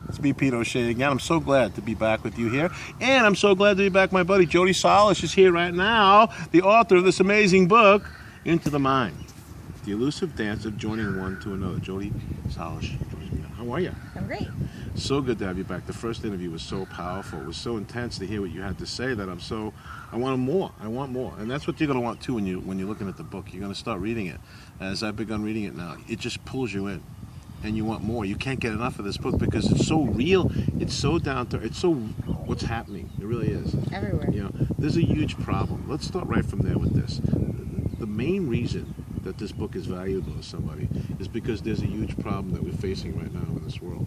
It's me, Pete O'Shea again. I'm so glad to be back with you here. And I'm so glad to be back. My buddy Jodi Salisz is here right now, the author of this amazing book, Into the Mind. The elusive dance of joining one to another. Jodi Salisz joins me now. How are you? I'm great. So good to have you back. The first interview was so powerful. It was so intense to hear what you had to say that I want more. I want more. And that's what you're going to want too when you're looking at the book. You're going to start reading it. As I've begun reading it now, it just pulls you in. And you want more. You can't get enough of this book because it's so real. It's so down to it's so what's happening. It really is. Everywhere. You know, there's a huge problem. Let's start right from there with this. The main reason that this book is valuable to somebody is because there's a huge problem that we're facing right now in this world.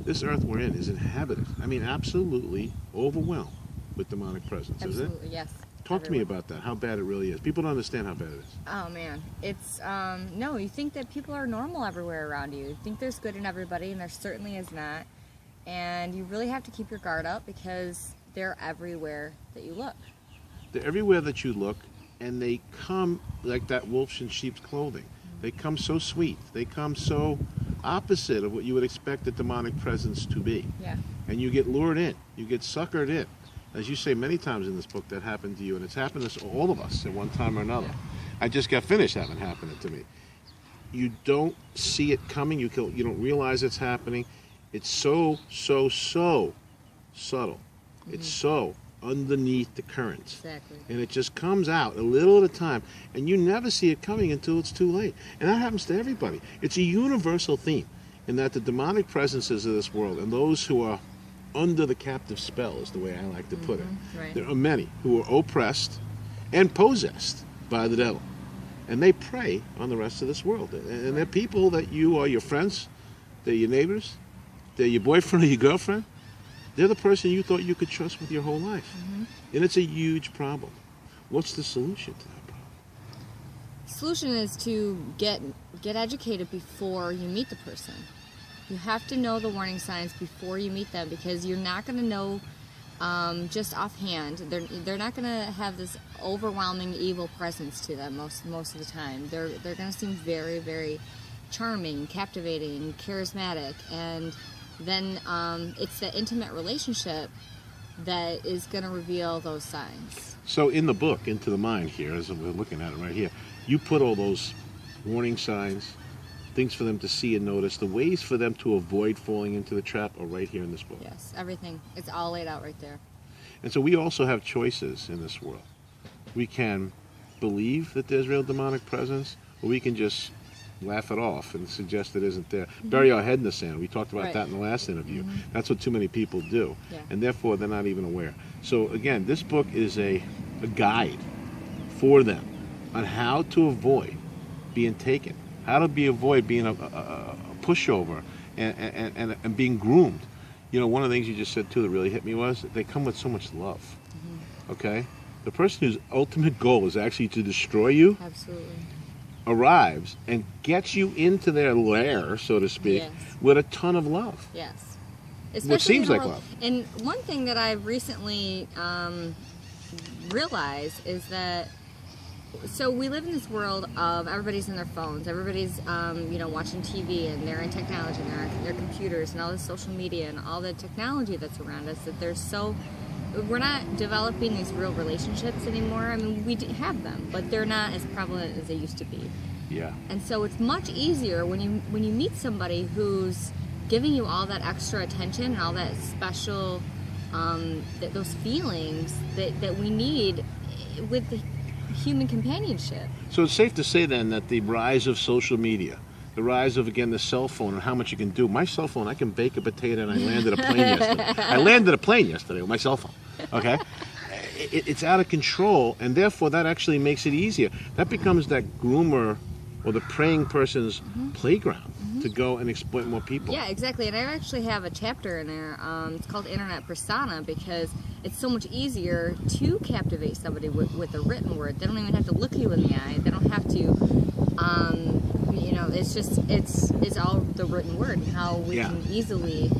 This earth we're in is inhabited. I mean, absolutely overwhelmed with demonic presence, Absolutely, is it? yes. Talk to me about that, how bad it really is. People don't understand how bad it is. Oh, man. It's, no, you think that people are normal everywhere around you. You think there's good in everybody, and there certainly is not. And you really have to keep your guard up because they're everywhere that you look. They're everywhere that you look, and they come like that wolf in sheep's clothing. They come so sweet. They come so opposite of what you would expect a demonic presence to be. Yeah. And you get lured in. You get suckered in. As you say many times in this book, that happened to you, and it's happened to all of us at one time or another. Yeah. I just got finished having it happen to me. You don't see it coming. You don't realize it's happening. It's so subtle. Mm-hmm. It's so underneath the currents. Exactly. And it just comes out a little at a time, and you never see it coming until it's too late. And that happens to everybody. It's a universal theme in that the demonic presences of this world and those who are under the captive spell is the way I like to put it. Right. There are many who are oppressed and possessed by the devil. And they prey on the rest of this world. And they're people that you are your friends, they're your neighbors, they're your boyfriend or your girlfriend. They're the person you thought you could trust with your whole life. And it's a huge problem. What's the solution to that problem? The solution is to get educated before you meet the person. You have to know the warning signs before you meet them because you're not going to know just offhand. They're not going to have this overwhelming evil presence to them most of the time. They're going to seem very, very charming, captivating, charismatic, and then it's the intimate relationship that is going to reveal those signs. So in the book, Into the Mind here, as we're looking at it right here, you put all those warning signs, things for them to see and notice, the ways for them to avoid falling into the trap are right here in this book. Yes, everything. It's all laid out right there. And so we also have choices in this world. We can believe that there's real demonic presence, or we can just laugh it off and suggest it isn't there. Bury our head in the sand. We talked about that in the last interview. That's what too many people do. Yeah. And therefore they're not even aware. So again, this book is a guide for them on how to avoid being taken. How to avoid being a pushover and being groomed. You know, one of the things you just said too that really hit me was that they come with so much love. Okay? The person whose ultimate goal is actually to destroy you Absolutely. arrives and gets you into their lair, so to speak, with a ton of love. Yes. What seems like love. And one thing that I've recently realized is that so we live in this world of everybody's in their phones, everybody's watching TV, and they're in technology, and they're on their computers, and all the social media, and all the technology that's around us. That we're not developing these real relationships anymore. I mean, we have them, but they're not as prevalent as they used to be. Yeah. And so it's much easier when you meet somebody who's giving you all that extra attention and all that special, those feelings that we need with the human companionship. So it's safe to say then that the rise of social media, the rise of, again, the cell phone and how much you can do. My cell phone, I can bake a potato, and I landed a plane yesterday. I landed a plane yesterday with my cell phone, okay? It's out of control, and therefore that actually makes it easier. That becomes that groomer or the preying person's playground to go and exploit more people. Yeah, exactly. And I actually have a chapter in there. It's called Internet Persona because it's so much easier to captivate somebody with a written word. They don't even have to look you in the eye. They don't have to, it's all the written word and how we can easily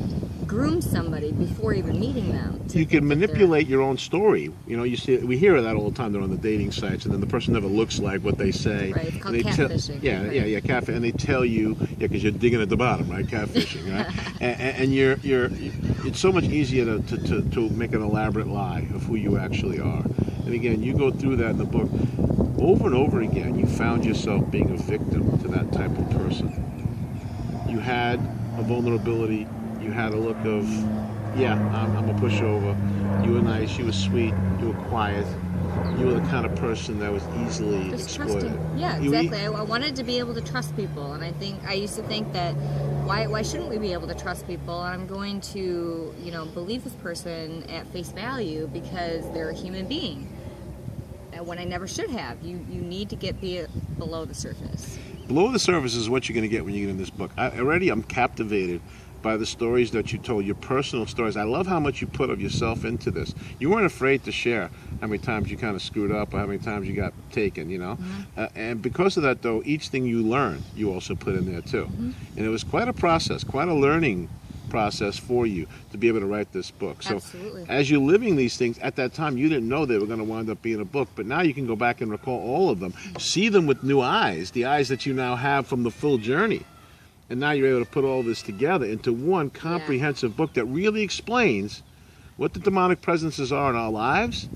groom somebody before even meeting them. You can manipulate your own story. You know, we hear that all the time. They're on the dating sites, and then the person never looks like what they say. Right, it's called and catfishing. Yeah, catfish, and they tell you, because you're digging at the bottom, right? Catfishing, right? and it's so much easier to make an elaborate lie of who you actually are. And again, you go through that in the book over and over again. You found yourself being a victim to that type of person. You had a vulnerability. You had a look of, I'm a pushover. You were nice. You were sweet. You were quiet. You were the kind of person that was easily exploited. Yeah, exactly. I wanted to be able to trust people, and I used to think that why shouldn't we be able to trust people? And I'm going to believe this person at face value because they're a human being. When I never should have. You need to get below the surface. Below the surface is what you're going to get when you get in this book. I'm captivated by the stories that you told, your personal stories. I love how much you put of yourself into this. You weren't afraid to share how many times you kind of screwed up or how many times you got taken, Mm-hmm. And because of that, though, each thing you learned, you also put in there, too. Mm-hmm. And it was quite a process, quite a learning process for you to be able to write this book. So Absolutely. As you're living these things, at that time, you didn't know they were going to wind up being a book, but now you can go back and recall all of them, see them with new eyes, the eyes that you now have from the full journey. And now you're able to put all this together into one comprehensive book that really explains what the demonic presences are in our lives,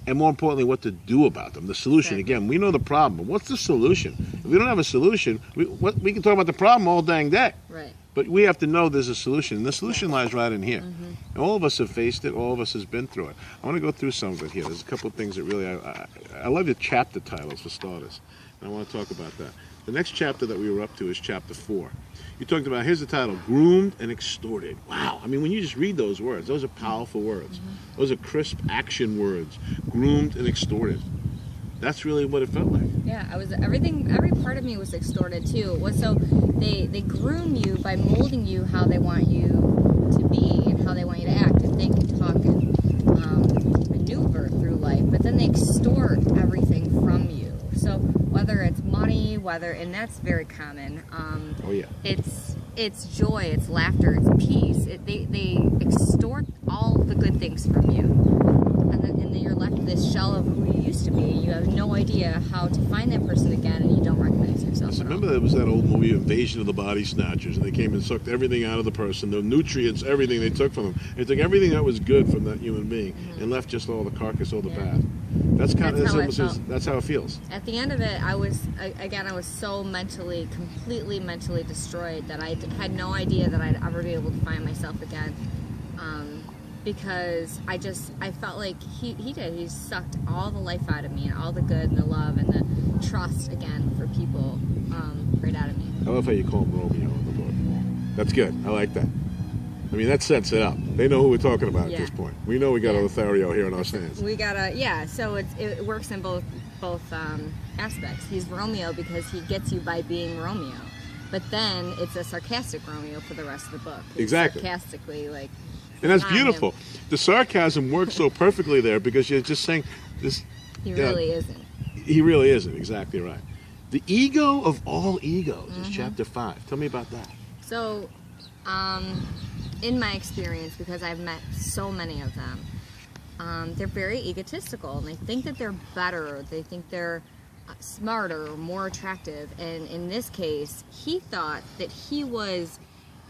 and more importantly, what to do about them. The solution. Exactly. Again, we know the problem, but what's the solution? If we don't have a solution, we can talk about the problem all dang day. Right. But we have to know there's a solution, and the solution lies right in here. Mm-hmm. And all of us have faced it. All of us has been through it. I want to go through some of it here. There's a couple of things that really I love your chapter titles for starters, and I want to talk about that. The next chapter that we were up to is chapter 4. You talked about, here's the title, Groomed and Extorted. Wow. I mean, when you just read those words, those are powerful words. Mm-hmm. Those are crisp action words. Groomed and extorted. That's really what it felt like. Yeah, every part of me was extorted too. So they groom you by molding you how they want you to be and how they want you to act and think and talk and maneuver through life. But then they extort everything from you. So whether it's money, and that's very common. It's joy, it's laughter, it's peace. They extort all the good things from you, and then you're left with this shell of who you used to be. You have no idea how to find that person again, and you don't recognize yourself. So remember, there was that old movie, Invasion of the Body Snatchers, and they came and sucked everything out of the person, the nutrients, everything they took from them. They took everything that was good from that human being and left just all the carcass, all the bad. That's how it feels. At the end of it, I was so completely mentally destroyed that I had no idea that I'd ever be able to find myself again. Because I felt like he did. He sucked all the life out of me, and all the good and the love and the trust again for people right out of me. I love how you call him Romeo in the book. That's good. I like that. I mean, that sets it up. They know who we're talking about at this point. We know we got a Lothario here in our stands. So it works in both aspects. He's Romeo because he gets you by being Romeo. But then it's a sarcastic Romeo for the rest of the book. Exactly. Sarcastically, like... And that's beautiful. The sarcasm works so perfectly there because you're just saying this... He really isn't. He really isn't. Exactly right. The ego of all egos is chapter 5. Tell me about that. So... in my experience, because I've met so many of them, they're very egotistical, and they think that they're better, they think they're smarter, more attractive, and in this case, he thought that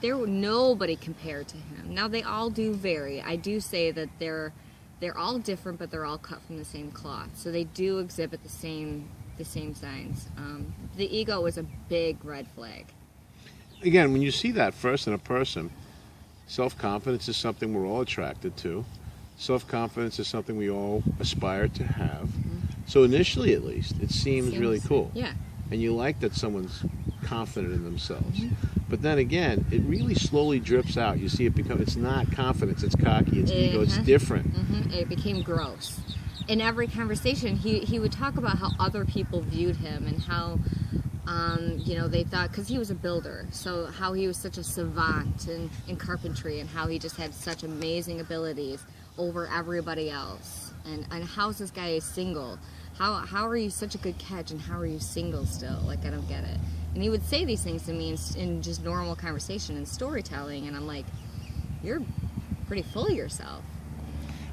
nobody compared to him. Now, they all do vary. I do say that they're all different, but they're all cut from the same cloth, so they do exhibit the same signs. The ego is a big red flag. Again, when you see that first in a person, self-confidence is something we're all attracted to. Self-confidence is something we all aspire to have. So initially, at least, it seems really cool. Yeah. And you like that someone's confident in themselves. But then again, it really slowly drips out. You see it's not confidence, it's cocky, it's ego, it's different. It became gross. In every conversation, he would talk about how other people viewed him and how... they thought, because he was a builder, so how he was such a savant in carpentry and how he just had such amazing abilities over everybody else. And how's this guy single? How are you such a good catch and how are you single still? Like, I don't get it. And he would say these things to me in just normal conversation and storytelling, and I'm like, you're pretty full of yourself.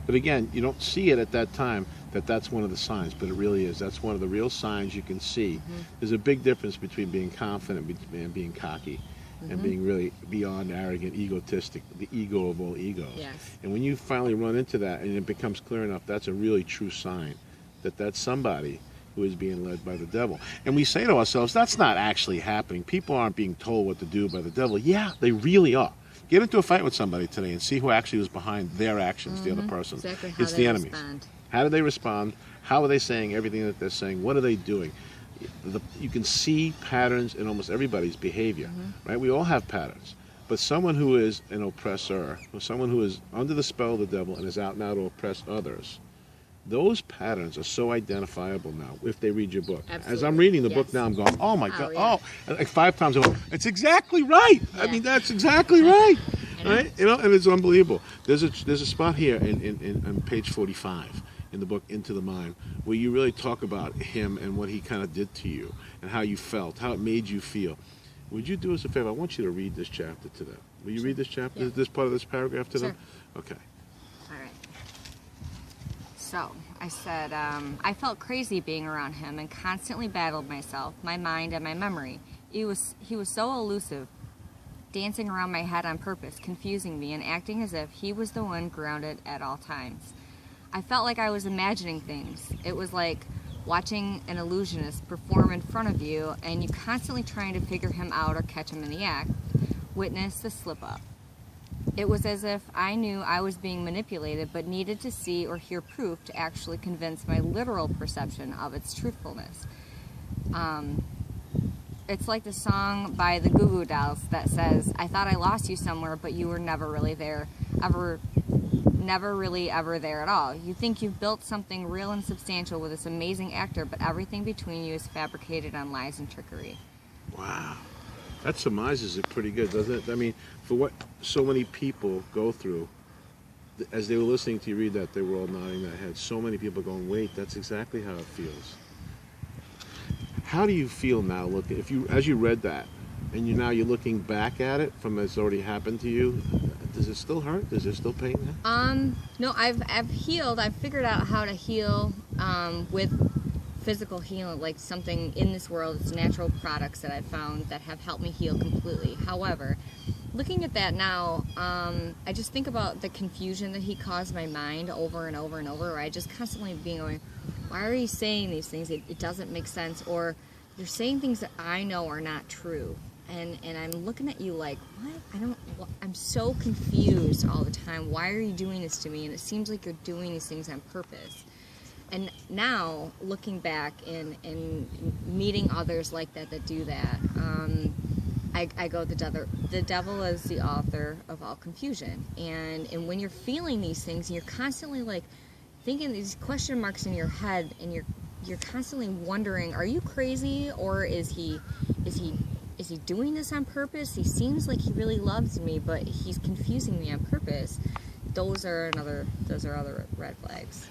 But again, you don't see it at that time that that's one of the signs, but it really is. That's one of the real signs you can see. There's a big difference between being confident and being cocky, and being really beyond arrogant, egotistic, the ego of all egos. Yes. And when you finally run into that and it becomes clear enough, that's a really true sign that that's somebody who is being led by the devil. And we say to ourselves, that's not actually happening. People aren't being told what to do by the devil. Yeah, they really are. Get into a fight with somebody today and see who actually was behind their actions, the other person. Exactly how it's they the enemies. respond. How do they respond? How are they saying everything that they're saying? What are they doing? You can see patterns in almost everybody's behavior, right? We all have patterns. But someone who is an oppressor, or someone who is under the spell of the devil and is out now to oppress others, those patterns are so identifiable now if they read your book. Absolutely. As I'm reading the book now, I'm going, oh my God, like 5 times, I'm going, it's exactly right. I mean, that's exactly right. Right? You know, and it's unbelievable. There's a spot here on page 45 in the book Into the Mind where you really talk about him and what he kind of did to you and how you felt, how it made you feel. Would you do us a favor? I want you to read this chapter to them. Will you read this chapter, this part of this paragraph to them? Okay. All right. So I said, I felt crazy being around him and constantly battled myself, my mind, and my memory. He was so elusive, dancing around my head on purpose, confusing me and acting as if he was the one grounded at all times. I felt like I was imagining things. It was like watching an illusionist perform in front of you and you constantly trying to figure him out or catch him in the act. Witness the slip-up. It was as if I knew I was being manipulated but needed to see or hear proof to actually convince my literal perception of its truthfulness. It's like the song by the Goo Goo Dolls that says, I thought I lost you somewhere, but you were never really there, never really ever there at all. You think you've built something real and substantial with this amazing actor, but everything between you is fabricated on lies and trickery. Wow. That surmises it pretty good, doesn't it? I mean, for what so many people go through, as they were listening to you read that, they were all nodding their heads. So many people going, wait, that's exactly how it feels. How do you feel now looking, as you read that, and you're looking back at it from it's already happened to you, does it still hurt? Is there still pain there? No, I've healed. I've figured out how to heal with physical healing, like something in this world. It's natural products that I've found that have helped me heal completely. However, looking at that now, I just think about the confusion that he caused my mind over and over and over, where I just constantly being going, why are you saying these things? It doesn't make sense. Or you're saying things that I know are not true. And I'm looking at you like, what? I'm so confused all the time. Why are you doing this to me? And it seems like you're doing these things on purpose. And now, looking back and meeting others like that do that, I go, the devil is the author of all confusion. And when you're feeling these things, and you're constantly like thinking these question marks in your head, and you're constantly wondering, are you crazy, or is he doing this on purpose? He seems like he really loves me, but he's confusing me on purpose. Those are other red flags.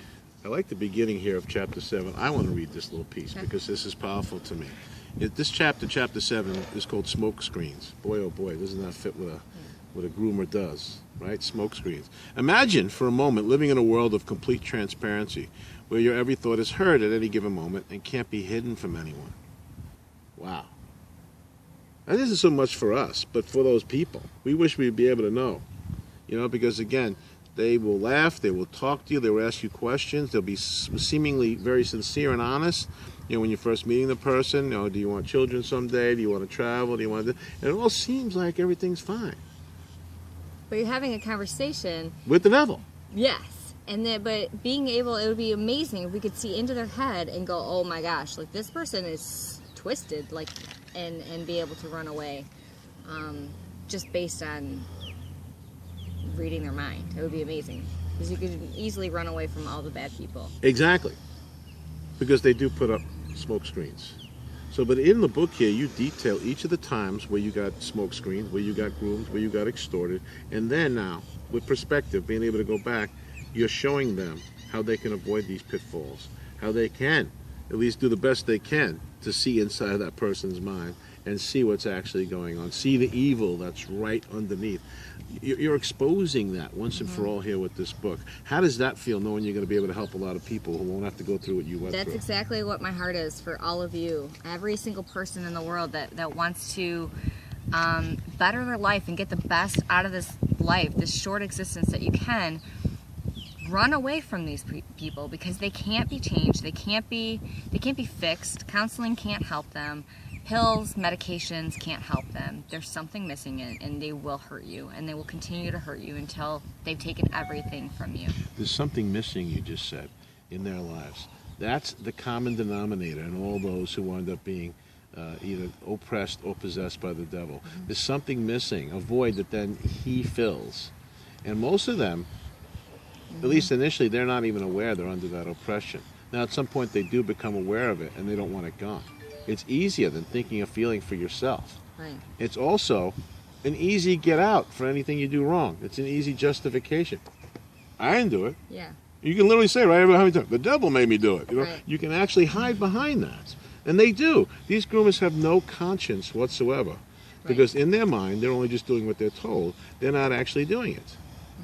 I like the beginning here of chapter 7. I want to read this little piece because this is powerful to me. This chapter 7, is called Smoke Screens. Boy, oh boy, doesn't that fit what a groomer does, right? Smoke screens. Imagine for a moment living in a world of complete transparency where your every thought is heard at any given moment and can't be hidden from anyone. Wow. And this isn't so much for us, but for those people. We wish we'd be able to know, because again, they will laugh, they will talk to you, they will ask you questions, they'll be seemingly very sincere and honest. When you're first meeting the person, do you want children someday? Do you want to travel? Do you want to? And it all seems like everything's fine. But you're having a conversation with the devil. Yes, but being able, it would be amazing if we could see into their head and go, oh my gosh, like this person is twisted, like, and be able to run away, just based on reading their mind. It would be amazing because you could easily run away from all the bad people. Exactly, because they do put up smoke screens. So, but in the book here, you detail each of the times where you got smoke screens, where you got groomed, where you got extorted, and then now, with perspective, being able to go back, you're showing them how they can avoid these pitfalls, how they can at least do the best they can to see inside that person's mind and see what's actually going on. See the evil that's right underneath. You're exposing that once and for all here with this book. How does that feel, knowing you're going to be able to help a lot of people who won't have to go through what you went through? That's exactly what my heart is for all of you. Every single person in the world that wants to better their life and get the best out of this life, this short existence that you can. Run away from these people, because they can't be changed. They can't be fixed. Counseling can't help them. Pills, medications can't help them. There's something missing, and they will hurt you, and they will continue to hurt you until they've taken everything from you. There's something missing, you just said, in their lives. That's the common denominator in all those who wind up being either oppressed or possessed by the devil. There's something missing, a void that then he fills. And most of them, at least initially, they're not even aware they're under that oppression. Now, at some point, they do become aware of it, and they don't want it gone. It's easier than thinking of feeling for yourself. Right. It's also an easy get out for anything you do wrong. It's an easy justification. I didn't do it. Yeah. You can literally say, right, how many times, the devil made me do it. You know, right. You can actually hide behind that. And they do. These groomers have no conscience whatsoever. Right. Because in their mind, they're only just doing what they're told. They're not actually doing it.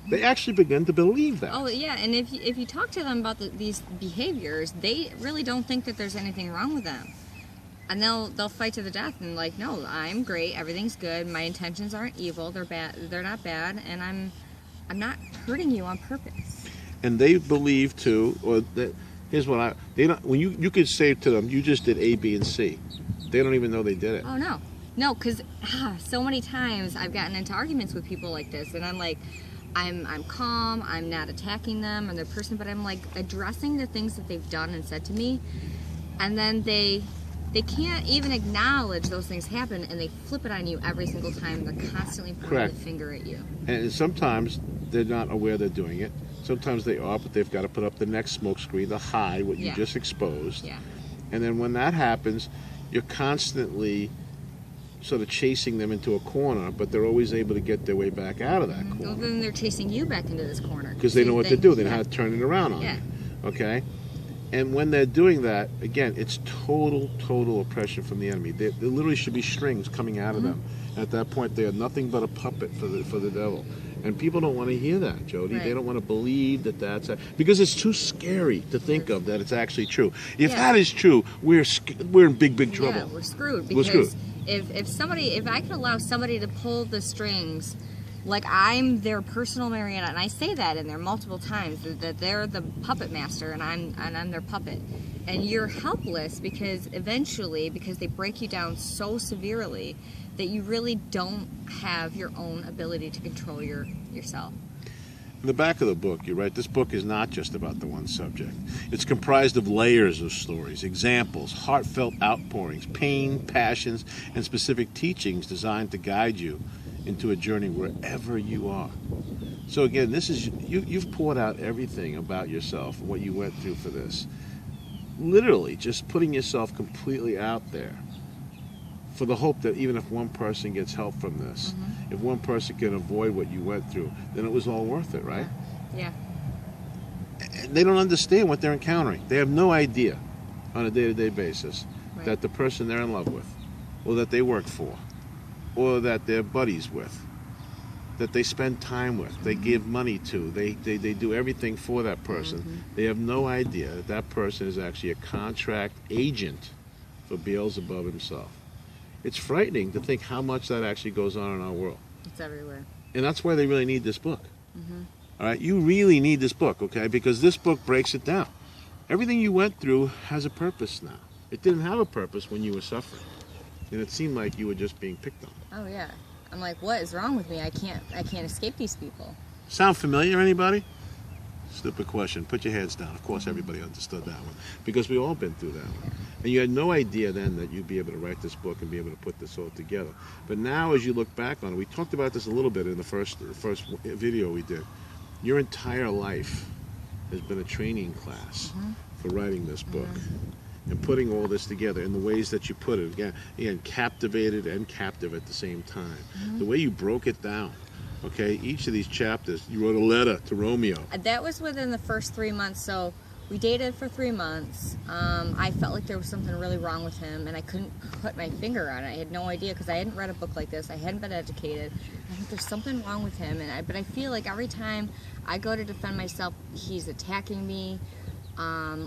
They actually begin to believe that. Oh, yeah, and if you talk to them about these behaviors, they really don't think that there's anything wrong with them. And they'll fight to the death and like, no, I'm great, everything's good, my intentions aren't evil, they're not bad, and I'm not hurting you on purpose. And they believe too, or that here's what they don't. When you could say to them, you just did A, B, and C, they don't even know they did it. Oh no, because so many times I've gotten into arguments with people like this, and I'm like, I'm calm, I'm not attacking them or their person, but I'm like addressing the things that they've done and said to me, and then they can't even acknowledge those things happen, and they flip it on you every single time. They're constantly pointing the finger at you. And sometimes they're not aware they're doing it. Sometimes they are, but they've got to put up the next smoke screen to hide what you just exposed. Yeah. And then when that happens, you're constantly sort of chasing them into a corner, but they're always able to get their way back out of that corner. Well, then they're chasing you back into this corner. Because they know what to do. They know how to turn it around on you. Okay? And when they're doing that, again, it's total oppression from the enemy. There literally should be strings coming out of them. At that point, they are nothing but a puppet for the devil. And people don't want to hear that, Jodi. Right. They don't want to believe that that's because it's too scary to think of that it's actually true. If that is true, we're in big trouble. Yeah, we're screwed. Because if I can allow somebody to pull the strings, like I'm their personal marionette, and I say that in there multiple times, that they're the puppet master and I'm their puppet, and you're helpless because eventually, because they break you down so severely that you really don't have your own ability to control yourself. In the back of the book, you write, this book is not just about the one subject. It's comprised of layers of stories, examples, heartfelt outpourings, pain, passions, and specific teachings designed to guide you into a journey wherever you are. So again, this is you've poured out everything about yourself, what you went through for this. Literally, just putting yourself completely out there for the hope that even if one person gets help from this, if one person can avoid what you went through, then it was all worth it, right? Yeah. And they don't understand what they're encountering. They have no idea on a day-to-day basis that the person they're in love with, or that they work for, or that they're buddies with, that they spend time with, they give money to, they do everything for that person. They have no idea that that person is actually a contract agent for Beelzebub himself. It's frightening to think how much that actually goes on in our world. It's everywhere. And that's why they really need this book. All right, you really need this book, okay? Because this book breaks it down. Everything you went through has a purpose now. It didn't have a purpose when you were suffering. And it seemed like you were just being picked on. Oh yeah. I'm like, what is wrong with me? I can't escape these people. Sound familiar, anybody? Stupid question. Put your heads down. Of course, everybody understood that one. Because we all been through that one. And you had no idea then that you'd be able to write this book and be able to put this all together. But now as you look back on it, we talked about this a little bit in the first video we did. Your entire life has been a training class for writing this book. And putting all this together in the ways that you put it. Again, captivated and captive at the same time. The way you broke it down. Okay, each of these chapters, you wrote a letter to Romeo. That was within the first 3 months. So We dated for 3 months. I felt like there was something really wrong with him, and I couldn't put my finger on it. I had no idea because I hadn't read a book like this. I hadn't been educated. I think there's something wrong with him, but I feel like every time I go to defend myself, he's attacking me,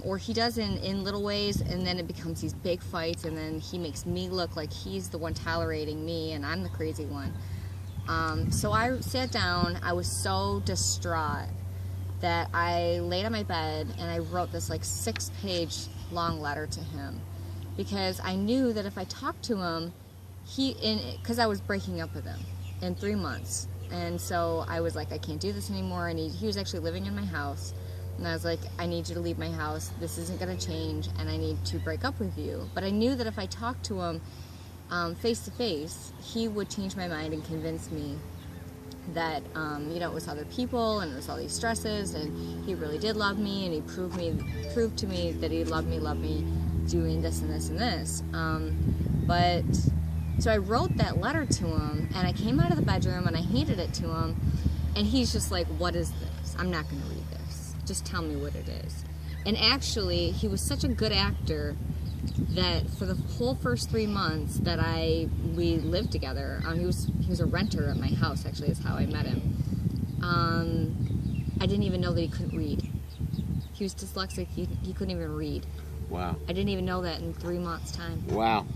or he does in little ways, and then it becomes these big fights, and then he makes me look like he's the one tolerating me, and I'm the crazy one. So I sat down. I was so distraught that I laid on my bed and I wrote this like 6-page long letter to him, because I knew that if I talked to him, because I was breaking up with him in 3 months, and so I was like, I can't do this anymore. He was actually living in my house, and I was like, I need you to leave my house. This isn't going to change, and I need to break up with you. But I knew that if I talked to him face to face, he would change my mind and convince me that it was other people and it was all these stresses, and he really did love me, and he proved to me that he loved me doing this and this and this. So I wrote that letter to him, and I came out of the bedroom and I handed it to him, and he's just like, what is this? I'm not going to read this. Just tell me what it is. And actually, he was such a good actor that for the whole first 3 months that we lived together, he was a renter at my house, actually, is how I met him. I didn't even know that he couldn't read. He was dyslexic. He couldn't even read. Wow. I didn't even know that in 3 months' time. Wow.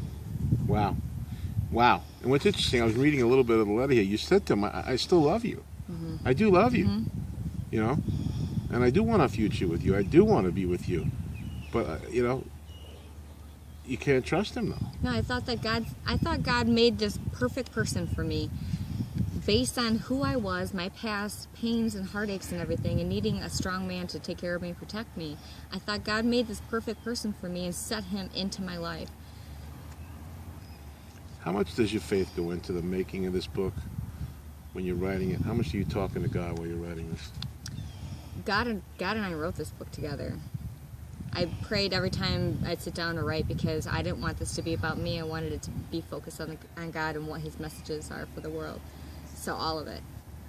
And what's interesting, I was reading a little bit of the letter here. You said to him, I still love you. Mm-hmm. I do love you. Mm-hmm. And I do want a future with you. I do want to be with you. But, you can't trust him, though. No, I thought God made this perfect person for me based on who I was, my past pains and heartaches and everything, and needing a strong man to take care of me and protect me. I thought God made this perfect person for me and set him into my life. How much does your faith go into the making of this book when you're writing it? How much are you talking to God while you're writing this? God and I wrote this book together. I prayed every time I'd sit down to write, because I didn't want this to be about me. I wanted it to be focused on God and what his messages are for the world. So all of it.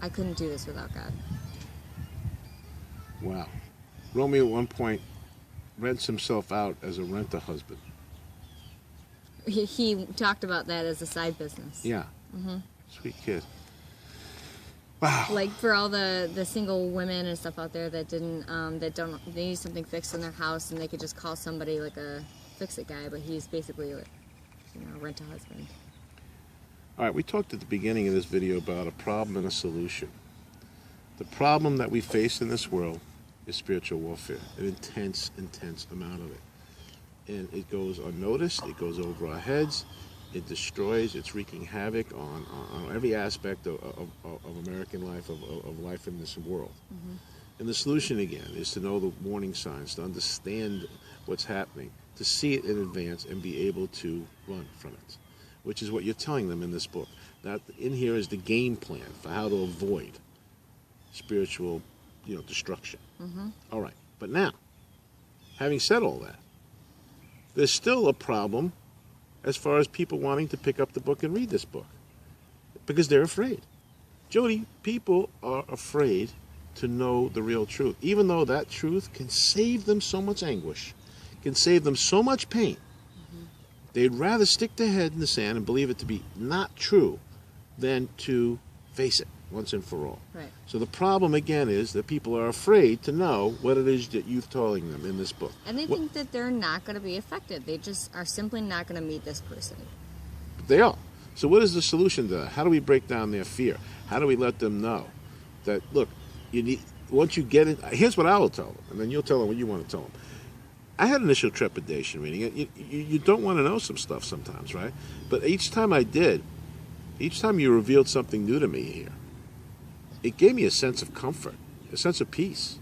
I couldn't do this without God. Wow. Romeo at one point rents himself out as a rent-a-husband. He talked about that as a side business. Yeah. Mm-hmm. Sweet kid. Wow. Like for all the single women and stuff out there that they need something fixed in their house, and they could just call somebody like a fix-it guy, but he's basically a rent-a-husband. All right, we talked at the beginning of this video about a problem and a solution. The problem that we face in this world is spiritual warfare, an intense amount of it. And it goes unnoticed, it goes over our heads, it destroys, it's wreaking havoc on every aspect of American life, of life in this world. Mm-hmm. And the solution, again, is to know the warning signs, to understand what's happening, to see it in advance and be able to run from it, which is what you're telling them in this book. That in here is the game plan for how to avoid spiritual, destruction. Mm-hmm. All right, but now, having said all that, there's still a problem as far as people wanting to pick up the book and read this book, because they're afraid. Jodi, people are afraid to know the real truth, even though that truth can save them so much anguish, can save them so much pain. Mm-hmm. They'd rather stick their head in the sand and believe it to be not true than to face it once and for all. Right. So the problem, again, is that people are afraid to know what it is that you're telling them in this book. And they think that they're not going to be affected. They just are simply not going to meet this person. They are. So what is the solution to that? How do we break down their fear? How do we let them know that, look, once you get it, here's what I will tell them, and then you'll tell them what you want to tell them. I had initial trepidation reading it. You don't want to know some stuff sometimes, right? But each time I did, each time you revealed something new to me here, it gave me a sense of comfort, a sense of peace.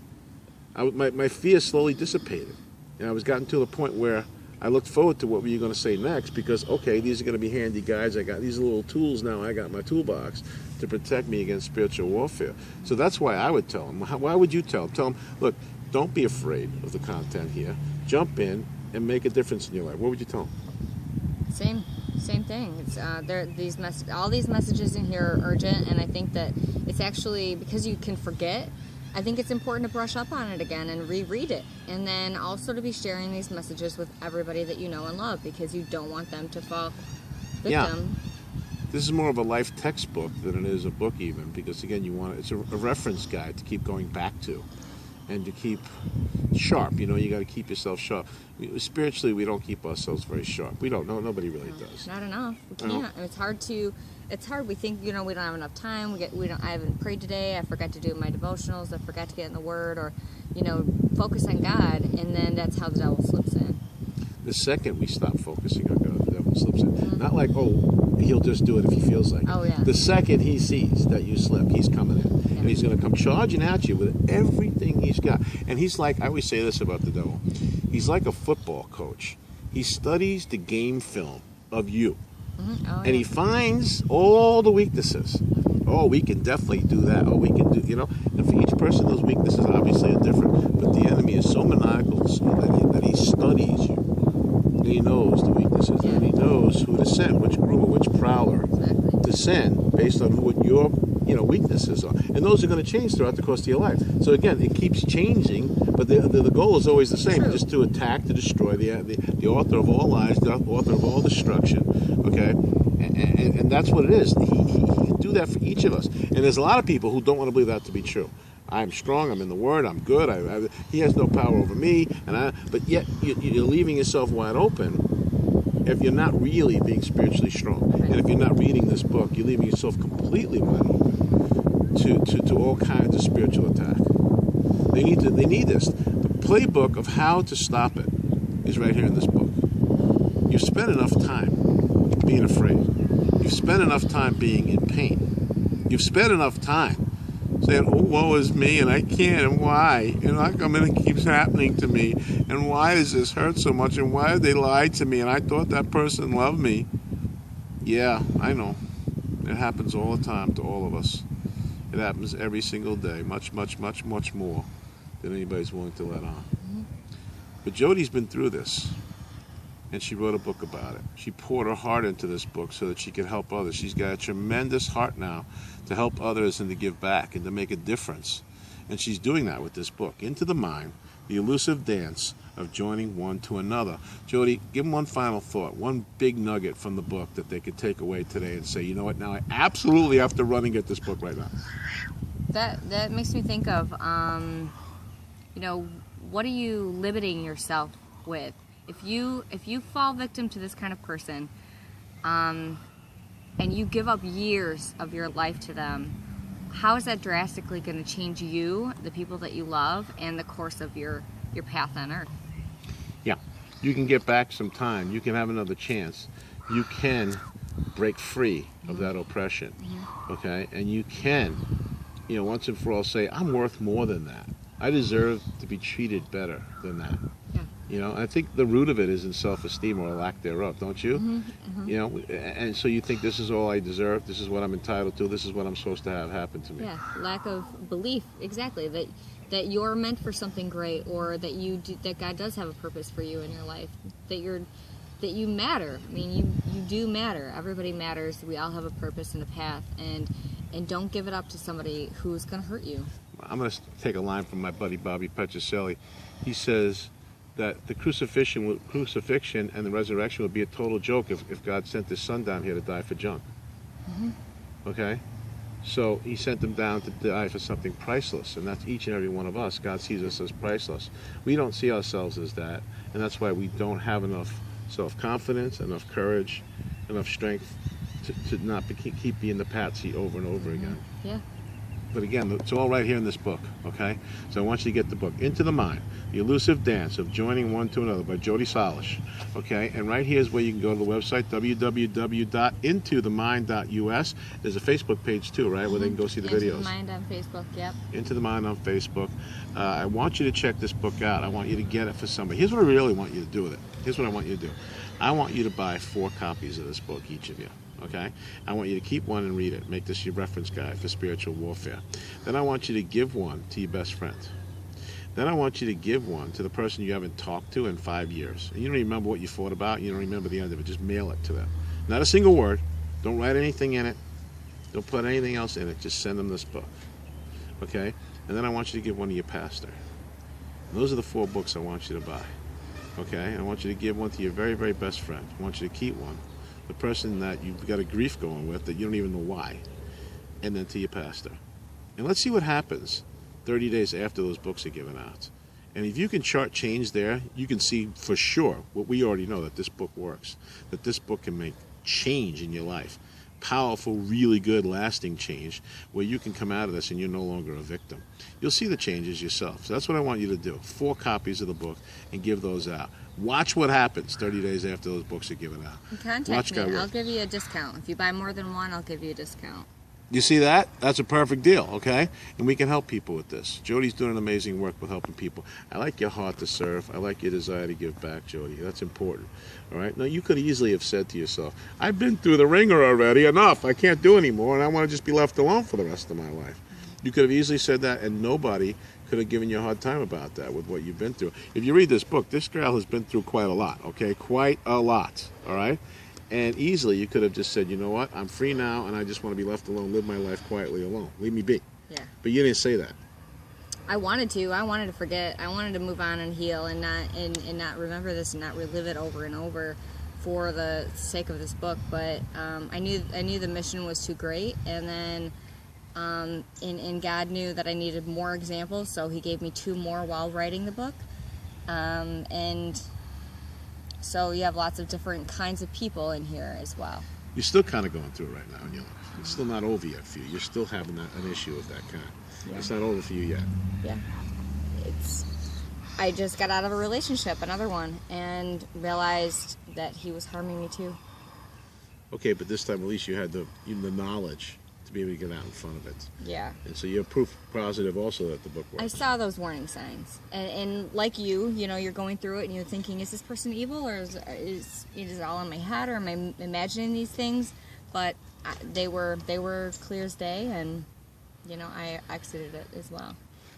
My fear slowly dissipated. And I was gotten to the point where I looked forward to what were you going to say next, because, okay, these are going to be handy guides. I got these little tools now. I got my toolbox to protect me against spiritual warfare. So that's why I would tell them. Why would you tell them? Tell them, look, don't be afraid of the content here. Jump in and make a difference in your life. What would you tell them? Same thing. It's all these messages in here are urgent, and I think that it's actually because you can forget. I think it's important to brush up on it again and reread it. And then also to be sharing these messages with everybody that you know and love, because you don't want them to fall victim. This is more of a life textbook than it is a book even, because again, it's a reference guide to keep going back to and to keep sharp. You got to keep yourself sharp. Spiritually, we don't keep ourselves very sharp. We don't. Nobody really does. Not enough. We can't. It's hard. We think, we don't have enough time. I haven't prayed today. I forgot to do my devotionals. I forgot to get in the Word, or, focus on God, and then that's how the devil slips in. The second we stop focusing on God, the devil slips in. Not like, he'll just do it if he feels like it. Oh, yeah. The second he sees that you slip, he's coming in. Yeah. And he's going to come charging at you with everything he's got. And he's like, I always say this about the devil, he's like a football coach. He studies the game film of you. Mm-hmm. Oh, and he finds all the weaknesses. Oh, we can definitely do that. Oh, we can do, And for each person, those weaknesses obviously are different. But the enemy is so maniacal that he studies you. And he knows the weaknesses. And he knows who to send, which groomer, which prowler to send based on what your weaknesses are. And those are going to change throughout the course of your life. So again, it keeps changing, but the goal is always the same, just to attack, to destroy the author of all lies, the author of all destruction. Okay? And that's what it is. He can do that for each of us. And there's a lot of people who don't want to believe that to be true. I'm strong, I'm in the Word, I'm good, he has no power over me, but yet you're leaving yourself wide open if you're not really being spiritually strong. And if you're not reading this book, you're leaving yourself completely wide open to all kinds of spiritual attack. They need this. The playbook of how to stop it is right here in this book. You've spent enough time being afraid. You've spent enough time being in pain. You've spent enough time saying, oh, woe is me, and I can't, and why? And how come it keeps happening to me? And why does this hurt so much? And why did they lie to me? And I thought that person loved me. Yeah, I know. It happens all the time to all of us. It happens every single day, much, much, much, much more than anybody's willing to let on. Mm-hmm. But Jodi's been through this, and she wrote a book about it. She poured her heart into this book so that she could help others. She's got a tremendous heart now to help others and to give back and to make a difference. And she's doing that with this book, Into the Mind, the elusive dance of joining one to another. Jodi, give them one final thought, one big nugget from the book that they could take away today and say, you know what, now I absolutely have to run and get this book right now. That makes me think of, what are you limiting yourself with? If you fall victim to this kind of person, and you give up years of your life to them, how is that drastically going to change you, the people that you love, and the course of your path on earth? Yeah, you can get back some time. You can have another chance. You can break free of that oppression, okay? And you can, once and for all say, I'm worth more than that. I deserve to be treated better than that. I think the root of it is in self-esteem or a lack thereof, don't you? Mm-hmm, mm-hmm. And so you think this is all I deserve, this is what I'm entitled to, this is what I'm supposed to have happen to me. Yeah, lack of belief, exactly, that you're meant for something great, or that God does have a purpose for you in your life, that you matter. I mean, you do matter. Everybody matters. We all have a purpose and a path, and don't give it up to somebody who's going to hurt you. I'm going to take a line from my buddy Bobby Petrocelli. He says that the crucifixion and the resurrection would be a total joke if God sent his son down here to die for junk. Mm-hmm. Okay? So he sent him down to die for something priceless, and that's each and every one of us. God sees us as priceless. We don't see ourselves as that, and that's why we don't have enough self-confidence, enough courage, enough strength to not keep being the patsy over and over again. Yeah. But again, it's all right here in this book, okay? So I want you to get the book, Into the Mind, The Elusive Dance of Joining One to Another by Jodi Salisz, okay? And right here is where you can go to the website, www.intothemind.us. There's a Facebook page too, right, where they can go see the videos. Into the Mind on Facebook, yep. Into the Mind on Facebook. I want you to check this book out. I want you to get it for somebody. Here's what I really want you to do with it. Here's what I want you to do. I want you to buy 4 copies of this book, each of you. Okay? I want you to keep one and read it. Make this your reference guide for spiritual warfare. Then I want you to give one to your best friend. Then I want you to give one to the person you haven't talked to in 5 years. And you don't remember what you fought about. You don't remember the end of it. Just mail it to them. Not a single word. Don't write anything in it. Don't put anything else in it. Just send them this book. Okay? And then I want you to give one to your pastor. And those are the 4 books I want you to buy. Okay? I want you to give one to your very, very best friend. I want you to keep one. The person that you've got a grief going with that you don't even know why. And then to your pastor. And let's see what happens 30 days after those books are given out. And if you can chart change there, you can see for sure what we already know, that this book works, that this book can make change in your life. Powerful, really good, lasting change where you can come out of this and you're no longer a victim. You'll see the changes yourself. So that's what I want you to do. 4 copies of the book and give those out. Watch what happens 30 days after those books are given out. Contact me. I'll give you a discount. If you buy more than one, I'll give you a discount. You see that? That's a perfect deal, okay? And we can help people with this. Jodi's doing an amazing work with helping people. I like your heart to serve. I like your desire to give back, Jodi. That's important, all right? Now, you could easily have said to yourself, I've been through the ringer already. Enough. I can't do anymore, and I want to just be left alone for the rest of my life. You could have easily said that, and nobody could have given you a hard time about that with what you've been through. If you read this book, this girl has been through quite a lot, okay? Quite a lot, all right? And easily you could have just said, you know what, I'm free now and I just want to be left alone, live my life quietly alone. Leave me be. Yeah. But you didn't say that. I wanted to. I wanted to forget. I wanted to move on and heal and not remember this and not relive it over and over for the sake of this book. But I knew the mission was too great, and then and God knew that I needed more examples, so He gave me 2 more while writing the book. And so you have lots of different kinds of people in here as well. You're still kind of going through it right now in your life. It's still not over yet for you. You're still having an issue of that kind. Yeah. It's not over for you yet. Yeah. I just got out of a relationship, another one, and realized that he was harming me too. Okay, but this time at least you had the knowledge to be able to get out in front of it. Yeah. And so you're proof positive also that the book works. I saw those warning signs. And like you're going through it and you're thinking, is this person evil, or is it all in my head, or am I imagining these things? But they were clear as day, and I exited it as well.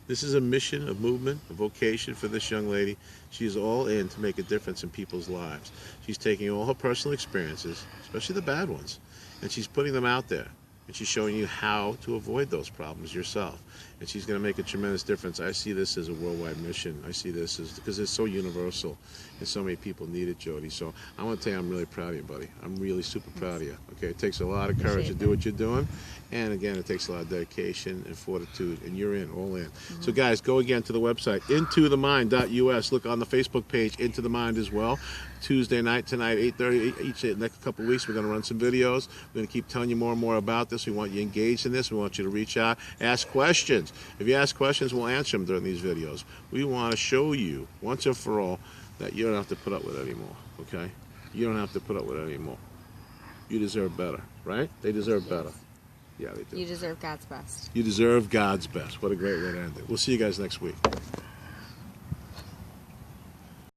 This is a mission, a movement, a vocation for this young lady. She is all in to make a difference in people's lives. She's taking all her personal experiences, especially the bad ones, and she's putting them out there. And she's showing you how to avoid those problems yourself. And she's going to make a tremendous difference. I see this as a worldwide mission. I see this as, because it's so universal and so many people need it, Jodi. So I want to tell you, I'm really proud of you, buddy. I'm really super proud of you. Okay, it takes a lot of courage to do what you're doing. And again, it takes a lot of dedication and fortitude, and you're in, all in. Mm-hmm. So guys, go again to the website, intothemind.us. Look on the Facebook page, Into the Mind as well. Tuesday night tonight, 8:30. Each next couple of weeks, we're going to run some videos. We're going to keep telling you more and more about this. We want you engaged in this. We want you to reach out, ask questions. If you ask questions, we'll answer them during these videos. We want to show you once and for all that you don't have to put up with it anymore. Okay? You don't have to put up with it anymore. You deserve better, right? They deserve better. Yeah, they do. You deserve God's best. You deserve God's best. What a great way to end it. We'll see you guys next week.